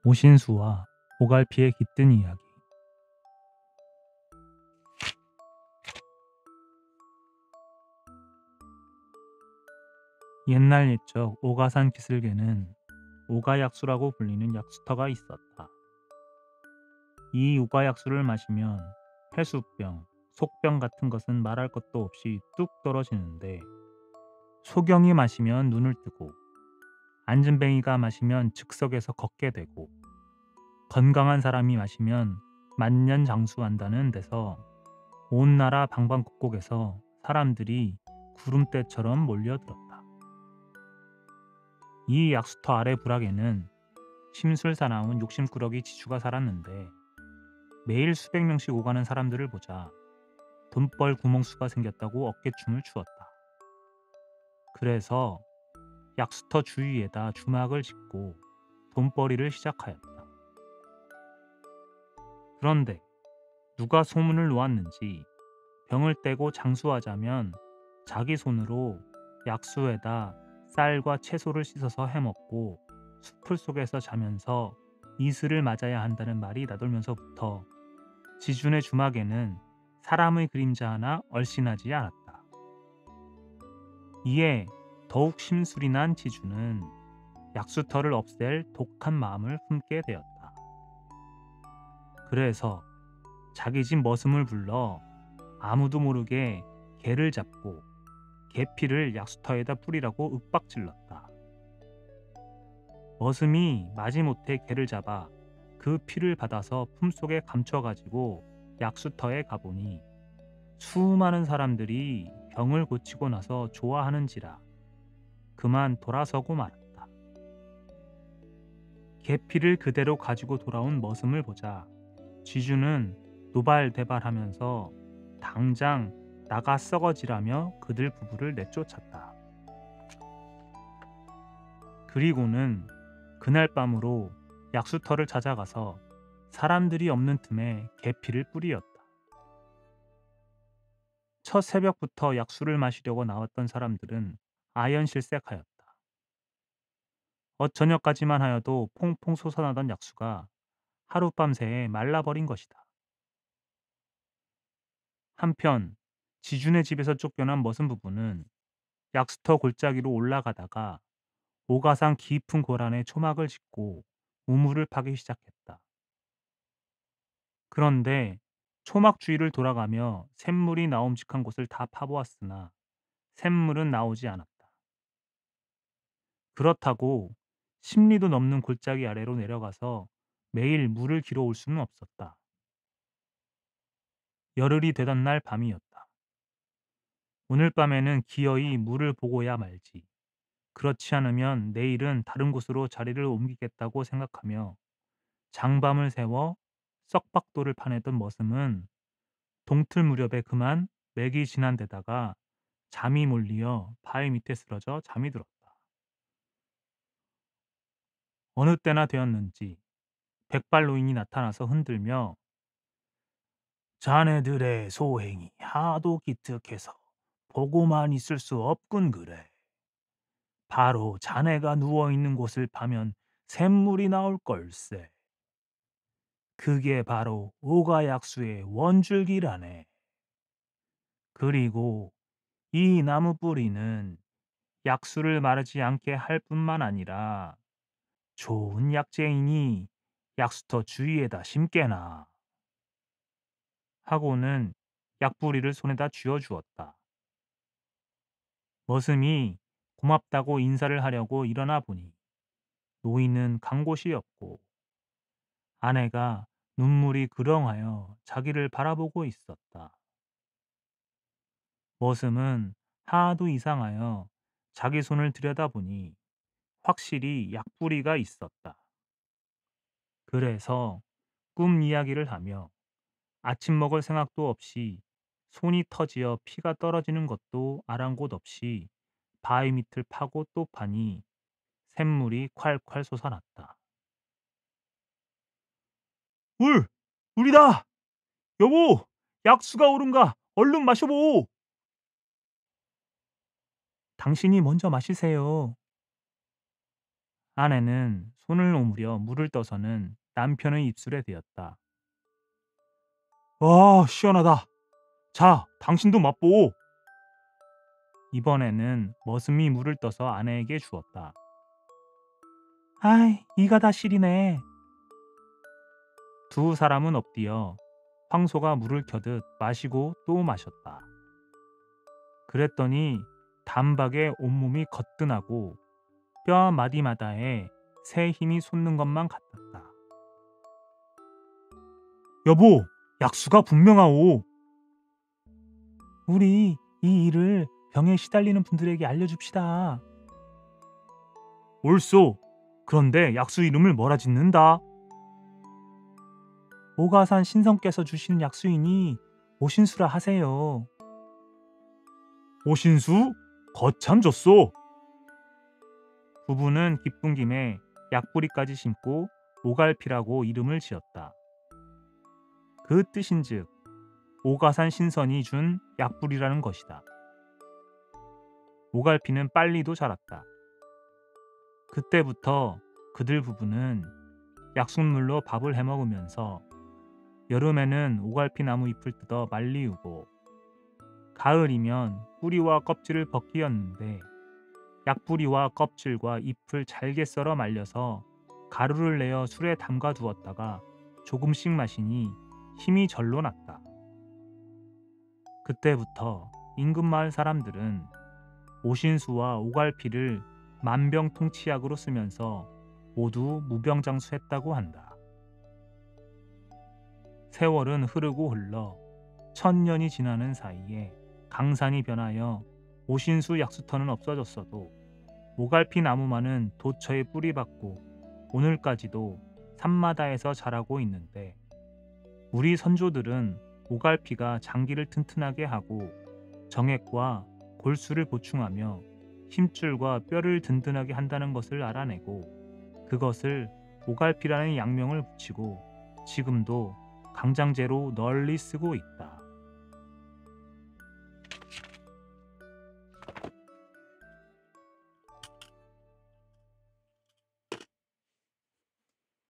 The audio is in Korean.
오신수와 오갈피의 깃든 이야기. 옛날 옛적 오가산 기슭에는 오가약수라고 불리는 약수터가 있었다. 이 오가약수를 마시면 폐수병, 속병 같은 것은 말할 것도 없이 뚝 떨어지는데, 소경이 마시면 눈을 뜨고 안진뱅이가 마시면 즉석에서 걷게 되고, 건강한 사람이 마시면 만년장수한다는 데서 온 나라 방방곡곡에서 사람들이 구름대처럼 몰려들었다. 이 약수터 아래 부락에는 심술사나운 욕심꾸러기 지주가 살았는데, 매일 수백 명씩 오가는 사람들을 보자 돈벌 구멍수가 생겼다고 어깨춤을 추었다. 그래서 약수터 주위에다 주막을 짓고 돈벌이를 시작하였다. 그런데 누가 소문을 놓았는지 병을 떼고 장수하자면 자기 손으로 약수에다 쌀과 채소를 씻어서 해먹고 수풀 속에서 자면서 이슬을 맞아야 한다는 말이 나돌면서부터 지준의 주막에는 사람의 그림자 하나 얼씬하지 않았다. 이에 더욱 심술이 난 지준은 약수터를 없앨 독한 마음을 품게 되었다. 그래서 자기 집 머슴을 불러 아무도 모르게 개를 잡고 개피를 약수터에다 뿌리라고 윽박질렀다. 머슴이 마지못해 개를 잡아 그 피를 받아서 품속에 감춰가지고 약수터에 가보니 수많은 사람들이 병을 고치고 나서 좋아하는지라 그만 돌아서고 말았다. 개피를 그대로 가지고 돌아온 머슴을 보자 쥐주는 노발대발하면서 당장 나가 썩어지라며 그들 부부를 내쫓았다. 그리고는 그날 밤으로 약수터를 찾아가서 사람들이 없는 틈에 계피를 뿌리었다. 첫 새벽부터 약수를 마시려고 나왔던 사람들은 아연실색하였다. 저녁까지만 하여도 퐁퐁 솟아나던 약수가 하룻밤 새에 말라버린 것이다. 한편 지준의 집에서 쫓겨난 머슴 부부는 약수터 골짜기로 올라가다가 오가산 깊은 고란에 초막을 짓고 우물을 파기 시작했다. 그런데 초막 주위를 돌아가며 샘물이 나옴직한 곳을 다 파보았으나 샘물은 나오지 않았다. 그렇다고 10리도 넘는 골짜기 아래로 내려가서 매일 물을 길어올 수는 없었다. 열흘이 되던 날 밤이었다. 오늘 밤에는 기어이 물을 보고야 말지. 그렇지 않으면 내일은 다른 곳으로 자리를 옮기겠다고 생각하며 장밤을 새워 썩박도를 파내던 머슴은 동틀 무렵에 그만 맥이 지난 데다가 잠이 몰리어 바위 밑에 쓰러져 잠이 들었다. 어느 때나 되었는지 백발노인이 나타나서 흔들며 자네들의 소행이 하도 기특해서 보고만 있을 수 없군 그래. 바로 자네가 누워있는 곳을 파면 샘물이 나올 걸세. 그게 바로 오가약수의 원줄기라네. 그리고 이 나무 뿌리는 약수를 마르지 않게 할 뿐만 아니라 좋은 약재이니 약수터 주위에다 심게나 하고는 약뿌리를 손에다 쥐어주었다. 머슴이 고맙다고 인사를 하려고 일어나 보니 노인은 간 곳이 없고 아내가 눈물이 그렁하여 자기를 바라보고 있었다. 머슴은 하도 이상하여 자기 손을 들여다보니 확실히 약뿌리가 있었다. 그래서 꿈 이야기를 하며 아침 먹을 생각도 없이 손이 터지어 피가 떨어지는 것도 아랑곳 없이 바위 밑을 파고 또 파니 샘물이 콸콸 솟아났다. 물! 물이다! 여보! 약수가 오른가? 얼른 마셔보! 당신이 먼저 마시세요. 아내는 손을 오므려 물을 떠서는 남편의 입술에 대었다. 와, 시원하다. 자, 당신도 맛보. 이번에는 머슴이 물을 떠서 아내에게 주었다. 아이, 이가 다 시리네. 두 사람은 엎드려 황소가 물을 켜듯 마시고 또 마셨다. 그랬더니 단박에 온몸이 거뜬하고 뼈 마디마다에 새 힘이 솟는 것만 같았다. 여보, 약수가 분명하오. 우리 이 일을 병에 시달리는 분들에게 알려줍시다. 옳소. 그런데 약수 이름을 뭐라 짓는다? 오가산 신성께서 주신 약수이니 오신수라 하세요. 오신수? 거참 좋소. 부부는 기쁜 김에 약뿌리까지 심고 오갈피라고 이름을 지었다. 그 뜻인즉 오가산 신선이 준 약뿌리라는 것이다. 오갈피는 빨리도 자랐다. 그때부터 그들 부부는 약순물로 밥을 해먹으면서 여름에는 오갈피 나무 잎을 뜯어 말리우고 가을이면 뿌리와 껍질을 벗기었는데 약뿌리와 껍질과 잎을 잘게 썰어 말려서 가루를 내어 술에 담가 두었다가 조금씩 마시니 힘이 절로 났다. 그때부터 인근 마을 사람들은 오신수와 오갈피를 만병통치약으로 쓰면서 모두 무병장수했다고 한다. 세월은 흐르고 흘러 1000년이 지나는 사이에 강산이 변하여 오신수 약수터는 없어졌어도 오갈피 나무만은 도처에 뿌리 박고 오늘까지도 산마다에서 자라고 있는데 우리 선조들은 오갈피가 장기를 튼튼하게 하고 정액과 골수를 보충하며 힘줄과 뼈를 든든하게 한다는 것을 알아내고 그것을 오갈피라는 약명을 붙이고 지금도 강장제로 널리 쓰고 있다.